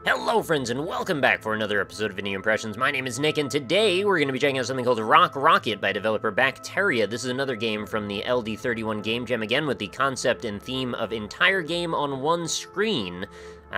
Hello friends and welcome back for another episode of Video Impressions. My name is Nick and today we're going to be checking out something called RockRocket by developer Backterria. This is another game from the LD31 Game Jam, again with the concept and theme of entire game on one screen.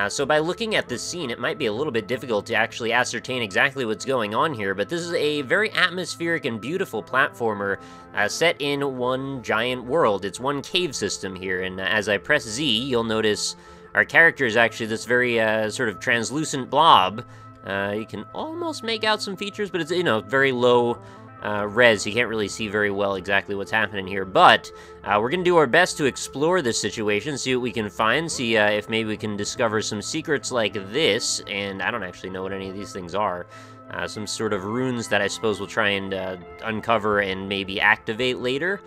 So by looking at this scene, it might be a little bit difficult to actually ascertain exactly what's going on here, but this is a very atmospheric and beautiful platformer set in one giant world. It's one cave system here, and as I press Z, you'll notice our character is actually this very sort of translucent blob. You can almost make out some features, but it's, very low res. You can't really see very well exactly what's happening here. But we're going to do our best to explore this situation, see what we can find, see if maybe we can discover some secrets like this. And I don't actually know what any of these things are. Some sort of runes that I suppose we'll try and uncover and maybe activate later.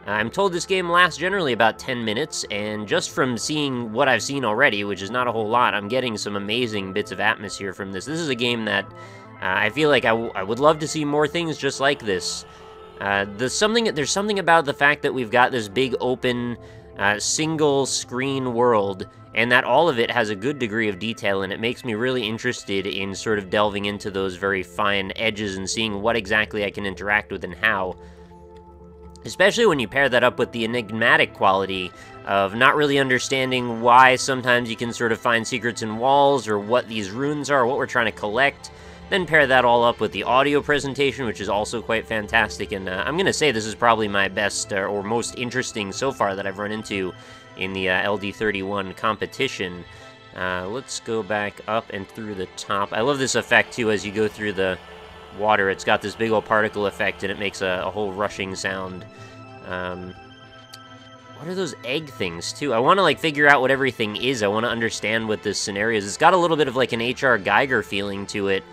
I'm told this game lasts generally about 10 minutes, and just from seeing what I've seen already, which is not a whole lot, I'm getting some amazing bits of atmosphere from this. This is a game that I feel like I would love to see more things just like this. There's something about the fact that we've got this big open single-screen world, and that all of it has a good degree of detail, and it makes me really interested in sort of delving into those very fine edges and seeing what exactly I can interact with and how. Especially when you pair that up with the enigmatic quality of not really understanding why sometimes you can sort of find secrets in walls or what these runes are, what we're trying to collect. Then pair that all up with the audio presentation, which is also quite fantastic. And I'm going to say this is probably my best or most interesting so far that I've run into in the LD31 competition. Let's go back up and through the top. I love this effect too as you go through the water. It's got this big old particle effect and it makes a whole rushing sound. What are those egg things too? I want to like figure out what everything is. I want to understand what this scenario is. It's got a little bit of like an H.R. Geiger feeling to it,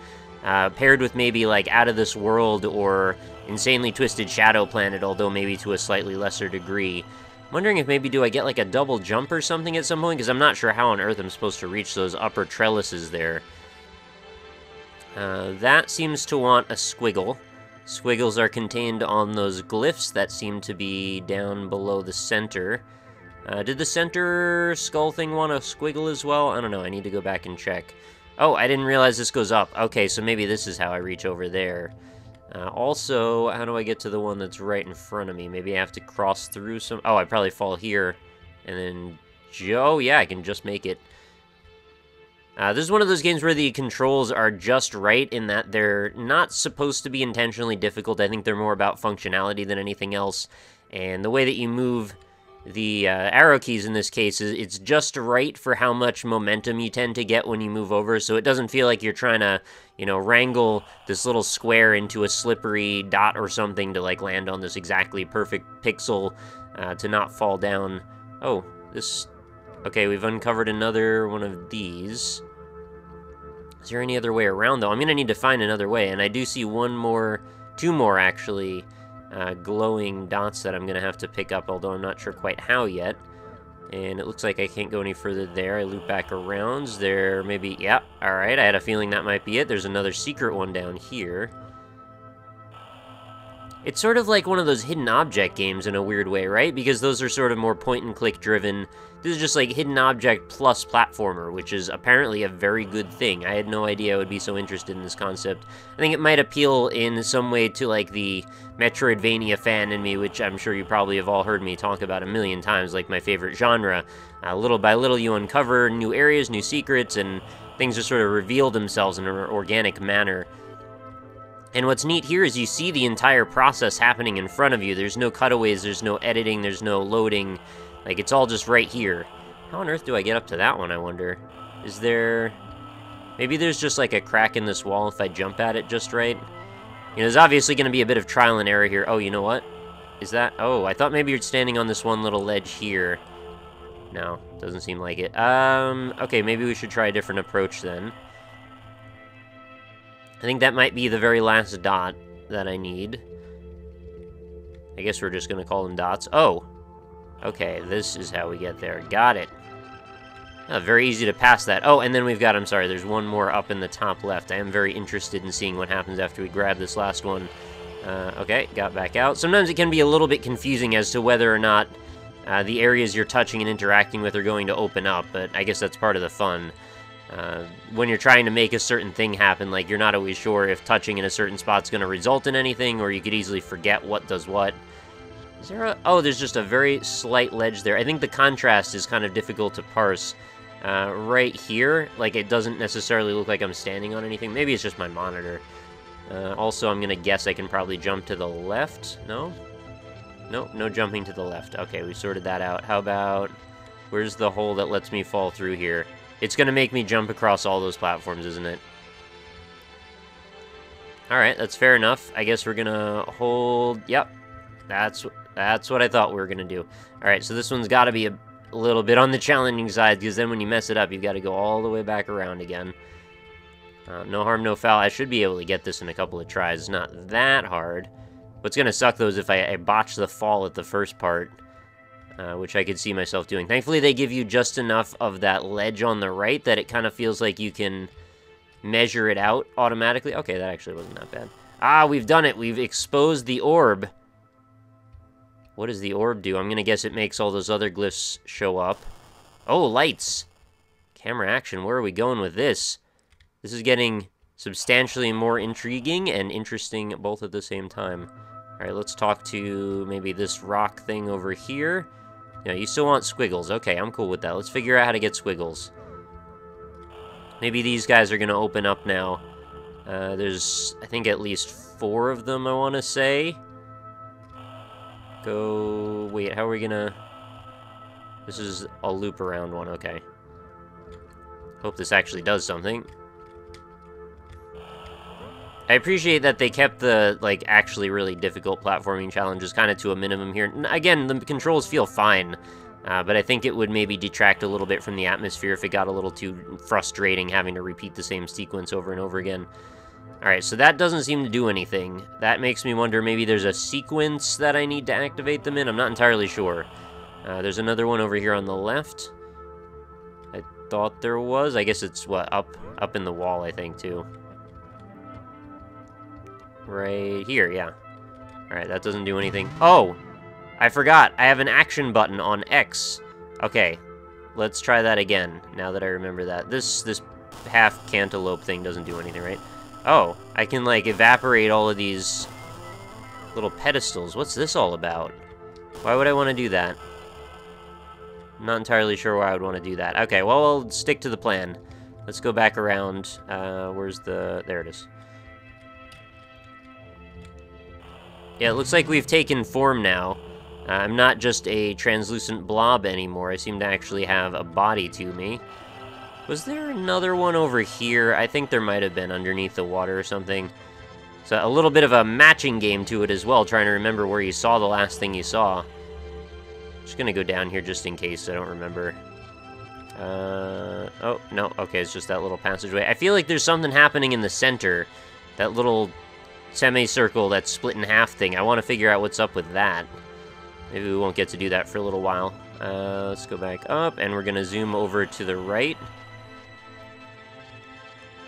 paired with maybe like Out of This World or Insanely Twisted Shadow Planet, although maybe to a slightly lesser degree. I'm wondering if maybe do I get like a double jump or something at some point, because I'm not sure how on earth I'm supposed to reach those upper trellises there. That seems to want a squiggle. Squiggles are contained on those glyphs that seem to be down below the center. Did the center skull thing want a squiggle as well? I don't know, I need to go back and check. Oh, I didn't realize this goes up. Okay, so maybe this is how I reach over there. Also, how do I get to the one that's right in front of me? Maybe I have to cross through some... Oh, I probably fall here, and then... Oh, yeah, I can just make it. This is one of those games where the controls are just right in that they're not supposed to be intentionally difficult. I think they're more about functionality than anything else. And the way that you move the arrow keys in this case, it's just right for how much momentum you tend to get when you move over. So it doesn't feel like you're trying to, wrangle this little square into a slippery dot or something to like land on this exactly perfect pixel to not fall down. Oh, this... Okay, we've uncovered another one of these. Is there any other way around, though? I'm going to need to find another way, and I do see two more, actually, glowing dots that I'm going to have to pick up, although I'm not sure quite how yet. And it looks like I can't go any further there. I loop back around. Is there maybe... Yeah, alright, I had a feeling that might be it. There's another secret one down here. It's sort of like one of those hidden object games in a weird way, right? Because those are sort of more point-and-click driven. This is just like hidden object plus platformer, which is apparently a very good thing. I had no idea I would be so interested in this concept. I think it might appeal in some way to like the Metroidvania fan in me, which I'm sure you probably have all heard me talk about a million times, like my favorite genre. Little by little you uncover new areas, new secrets, and things just sort of reveal themselves in an organic manner. And what's neat here is you see the entire process happening in front of you. There's no cutaways, there's no editing, there's no loading. Like, it's all just right here. How on earth do I get up to that one, I wonder? Is there... Maybe there's just like a crack in this wall if I jump at it just right? There's obviously going to be a bit of trial and error here. Oh, you know what? Is that... Oh, I thought maybe you're standing on this one little ledge here. No, doesn't seem like it. Okay, maybe we should try a different approach then. I think that might be the very last dot that I need. I guess we're just going to call them dots. Oh! Okay, this is how we get there. Got it. Very easy to pass that. Oh, and then we've got, I'm sorry, there's one more up in the top left. I am very interested in seeing what happens after we grab this last one. Okay, got back out. Sometimes it can be a little bit confusing as to whether or not the areas you're touching and interacting with are going to open up, but I guess that's part of the fun. When you're trying to make a certain thing happen, like, you're not always sure if touching in a certain spot's going to result in anything, or you could easily forget what does what. Is there a... Oh, there's just a very slight ledge there. I think the contrast is kind of difficult to parse. Right here, like, it doesn't necessarily look like I'm standing on anything. Maybe it's just my monitor. Also, I'm going to guess I can probably jump to the left. No? Nope, no jumping to the left. Okay, we sorted that out. How about... Where's the hole that lets me fall through here? It's going to make me jump across all those platforms, isn't it? Alright, that's fair enough. I guess we're going to hold... Yep, that's what I thought we were going to do. Alright, so this one's got to be a little bit on the challenging side, because then when you mess it up, you've got to go all the way back around again. No harm, no foul. I should be able to get this in a couple of tries. It's not that hard. What's going to suck, though, is if I botch the fall at the first part, which I could see myself doing. Thankfully, they give you just enough of that ledge on the right that it kind of feels like you can measure it out automatically. Okay, that actually wasn't that bad. Ah, we've done it. We've exposed the orb. What does the orb do? I'm going to guess it makes all those other glyphs show up. Oh, lights. Camera action. Where are we going with this? This is getting substantially more intriguing and interesting both at the same time. All right, let's talk to maybe this rock thing over here. No, you still want squiggles. Okay, I'm cool with that. Let's figure out how to get squiggles. Maybe these guys are going to open up now. There's, I think, at least 4 of them, I want to say. Go... Wait, how are we going to... This is a loop around one, okay. Hope this actually does something. I appreciate that they kept the, like, actually really difficult platforming challenges kind of to a minimum here. Again, the controls feel fine, but I think it would maybe detract a little bit from the atmosphere if it got a little too frustrating having to repeat the same sequence over and over again. Alright, so that doesn't seem to do anything. That makes me wonder maybe there's a sequence that I need to activate them in. I'm not entirely sure. There's another one over here on the left. I thought there was. I guess it's, what, up in the wall, I think, too. Right here, yeah. Alright, that doesn't do anything. Oh! I forgot. I have an action button on X. Okay. Let's try that again, now that I remember that. This half cantaloupe thing doesn't do anything, right? Oh, I can, like, evaporate all of these little pedestals. What's this all about? Why would I want to do that? I'm not entirely sure why I would want to do that. Okay, well, I'll stick to the plan. Let's go back around. Where's the... There it is. Yeah, it looks like we've taken form now. I'm not just a translucent blob anymore. I seem to actually have a body to me. Was there another one over here? I think there might have been underneath the water or something. So a little bit of a matching game to it as well, trying to remember where you saw the last thing you saw. Just gonna go down here just in case I don't remember. Oh, no, okay, it's just that little passageway. I feel like there's something happening in the center. That little semicircle that's split in half thing. I want to figure out what's up with that. Maybe we won't get to do that for a little while. Let's go back up, and we're going to zoom over to the right.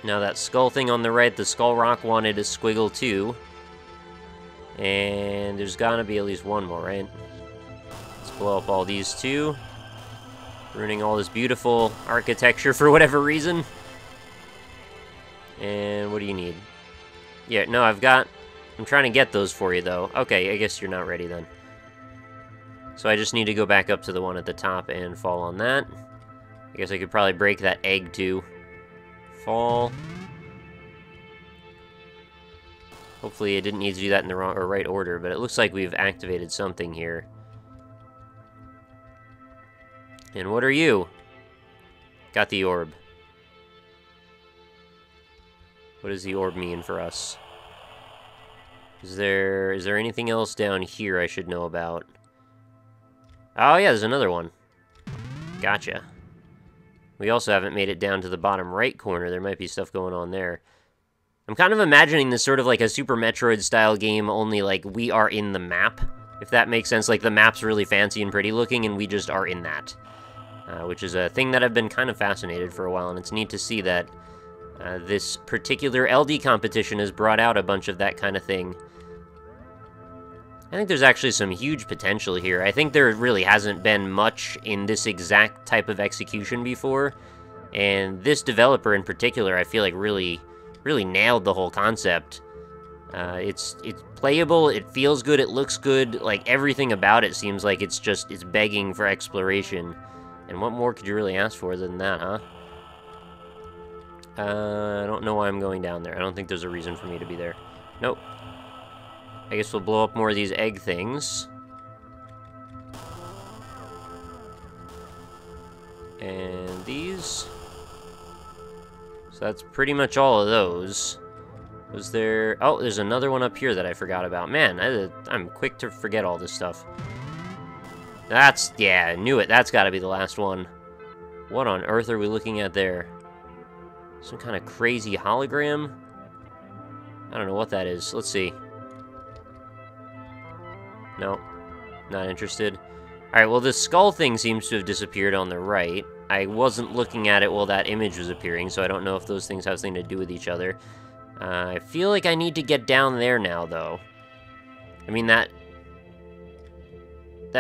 Now that skull thing on the right, the skull rock wanted a squiggle too. And there's got to be at least one more, right? Let's blow up all these too. Ruining all this beautiful architecture for whatever reason. And what do you need? Yeah, no, I'm trying to get those for you, though. Okay, I guess you're not ready, then. So I just need to go back up to the one at the top and fall on that. I guess I could probably break that egg, too. Fall. Hopefully I didn't need to do that in the wrong or right order, but it looks like we've activated something here. And what are you? Got the orb. What does the orb mean for us? Is there anything else down here I should know about? Oh yeah, there's another one. Gotcha. We also haven't made it down to the bottom right corner. There might be stuff going on there. I'm kind of imagining this sort of like a Super Metroid style game, only like we are in the map, if that makes sense. Like the map's really fancy and pretty looking and we just are in that. Which is a thing that I've been kind of fascinated for a while, and it's neat to see that this particular LD competition has brought out a bunch of that kind of thing. I think there's actually some huge potential here. I think there really hasn't been much in this exact type of execution before, And this developer in particular, I feel like really nailed the whole concept. It's playable, it feels good, it looks good, like everything about it seems like it's begging for exploration. And what more could you really ask for than that, huh? I don't know why I'm going down there. I don't think there's a reason for me to be there. Nope. I guess we'll blow up more of these egg things. And these. So that's pretty much all of those. Was there... Oh, there's another one up here that I forgot about. Man, I'm quick to forget all this stuff. That's... Yeah, I knew it. That's got to be the last one. What on earth are we looking at there? Some kind of crazy hologram? I don't know what that is. Let's see. No. Not interested. Alright, well, this skull thing seems to have disappeared on the right. I wasn't looking at it while that image was appearing, so I don't know if those things have something to do with each other. I feel like I need to get down there now, though. I mean, that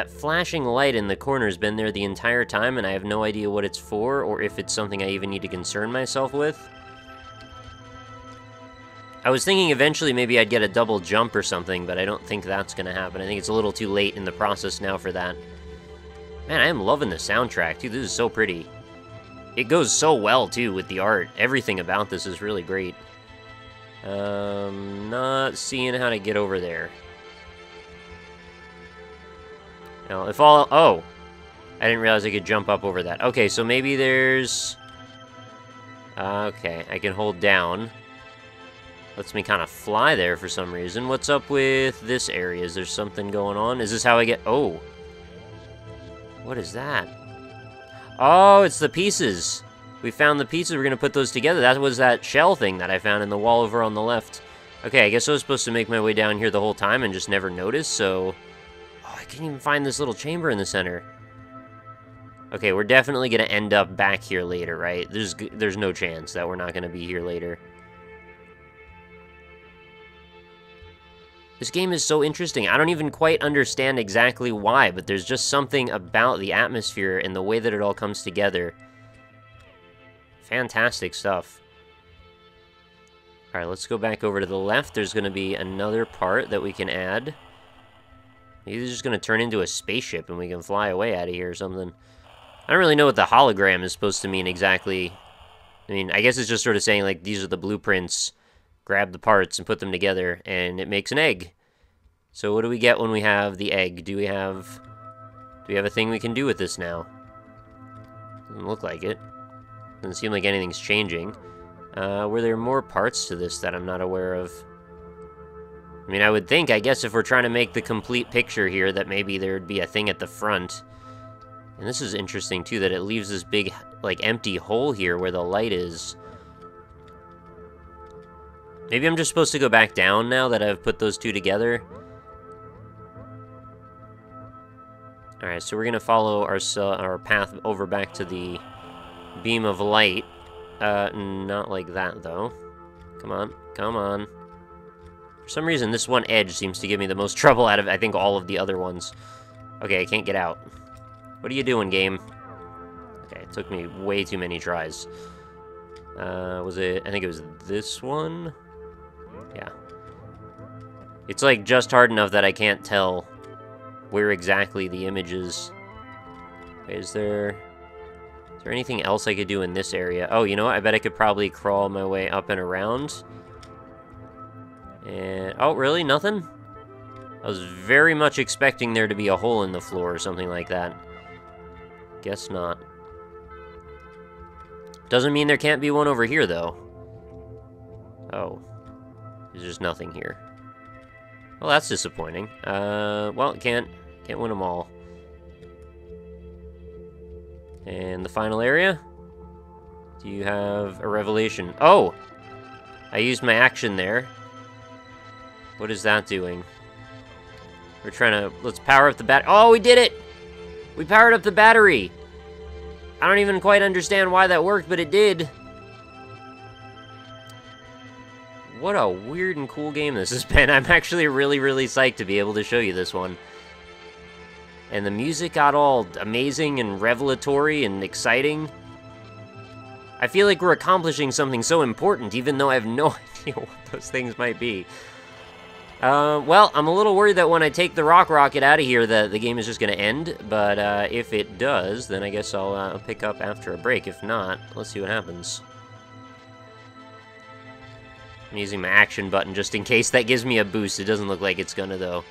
flashing light in the corner has been there the entire time, and I have no idea what it's for, or if it's something I even need to concern myself with. I was thinking eventually maybe I'd get a double jump or something, but I don't think that's going to happen. I think it's a little too late in the process now for that. Man, I am loving the soundtrack, too. This is so pretty. It goes so well, too, with the art. Everything about this is really great. Not seeing how to get over there. Now, if all... Oh! I didn't realize I could jump up over that. Okay, so maybe there's... Okay, I can hold down. Lets me kind of fly there for some reason. What's up with this area? Is there something going on? Is this how I get... Oh! What is that? Oh, it's the pieces! We found the pieces, we're gonna put those together. That was that shell thing that I found in the wall over on the left. Okay, I guess I was supposed to make my way down here the whole time and just never notice, so... Oh, I can't even find this little chamber in the center. Okay, we're definitely gonna end up back here later, right? There's no chance that we're not gonna be here later. This game is so interesting. I don't even quite understand exactly why, but there's just something about the atmosphere and the way that it all comes together. Fantastic stuff. Alright, let's go back over to the left. There's going to be another part that we can add. Maybe this is just going to turn into a spaceship and we can fly away out of here or something. I don't really know what the hologram is supposed to mean exactly. I mean, I guess it's just sort of saying, like, these are the blueprints. Grab the parts and put them together, and it makes an egg. So what do we get when we have the egg? Do we have a thing we can do with this now? Doesn't look like it. Doesn't seem like anything's changing. Were there more parts to this that I'm not aware of? I mean, I would think, I guess if we're trying to make the complete picture here, that maybe there would be a thing at the front. And this is interesting, too, that it leaves this big, like, empty hole here where the light is. Maybe I'm just supposed to go back down now that I've put those two together. Alright, so we're going to follow our path over back to the beam of light. Not like that, though. Come on, come on. For some reason, this one edge seems to give me the most trouble out of, I think, all of the other ones. Okay, I can't get out. What are you doing, game? Okay, it took me way too many tries. Was it... I think it was this one? Yeah. It's, like, just hard enough that I can't tell where exactly the image is. Okay, is there anything else I could do in this area? Oh, you know what? I bet I could probably crawl my way up and around. And... Oh, really? Nothing? I was very much expecting there to be a hole in the floor or something like that. Guess not. Doesn't mean there can't be one over here, though. Oh. There's just nothing here. Well, that's disappointing. Well, can't win them all. And the final area? Do you have a revelation? Oh! I used my action there. What is that doing? We're trying to... Let's power up the battery. Oh, we did it! We powered up the battery! I don't even quite understand why that worked, but it did. What a weird and cool game this has been. I'm actually really, really psyched to be able to show you this one. And the music got all amazing and revelatory and exciting. I feel like we're accomplishing something so important, even though I have no idea what those things might be. Well, I'm a little worried that when I take the RockRocket out of here, the game is just going to end. But if it does, then I guess I'll pick up after a break. If not, let's see what happens. I'm using my action button just in case that gives me a boost. It doesn't look like it's gonna, though.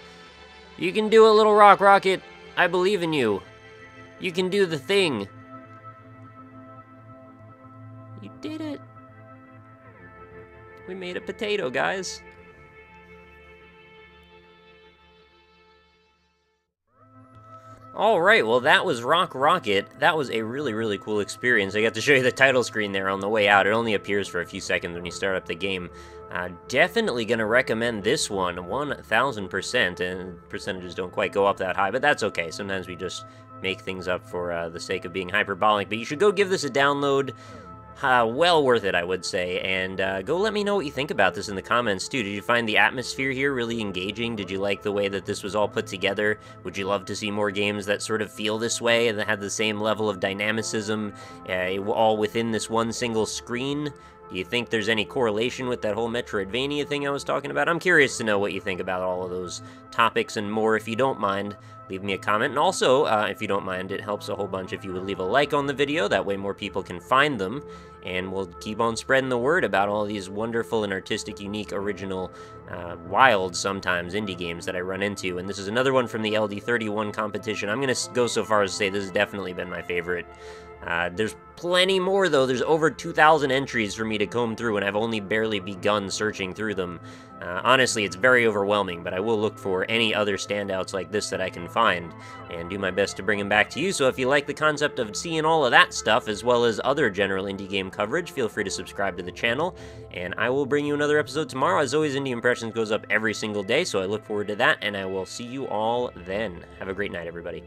You can do it, little RockRocket. I believe in you. You can do the thing. You did it. We made a potato, guys. Alright, well that was RockRocket. That was a really, really cool experience. I got to show you the title screen there on the way out. It only appears for a few seconds when you start up the game. Definitely gonna recommend this one, 1000%, and percentages don't quite go up that high, but that's okay. Sometimes we just make things up for the sake of being hyperbolic, but you should go give this a download. Well worth it, I would say, and go let me know what you think about this in the comments, too. Did you find the atmosphere here really engaging? Did you like the way that this was all put together? Would you love to see more games that sort of feel this way and that have the same level of dynamicism, all within this one single screen? Do you think there's any correlation with that whole Metroidvania thing I was talking about? I'm curious to know what you think about all of those topics and more. If you don't mind, leave me a comment. And also, if you don't mind, it helps a whole bunch if you would leave a like on the video. That way more people can find them. And we'll keep on spreading the word about all these wonderful and artistic, unique, original, wild, sometimes, indie games that I run into. And this is another one from the LD31 competition. I'm going to go so far as to say this has definitely been my favorite. There's plenty more, though. There's over 2,000 entries for me to comb through, and I've only barely begun searching through them. Honestly, it's very overwhelming, but I will look for any other standouts like this that I can find, and do my best to bring them back to you. So if you like the concept of seeing all of that stuff, as well as other general indie game coverage, feel free to subscribe to the channel, and I will bring you another episode tomorrow. As always, Indie Impressions goes up every single day, so I look forward to that, and I will see you all then. Have a great night, everybody.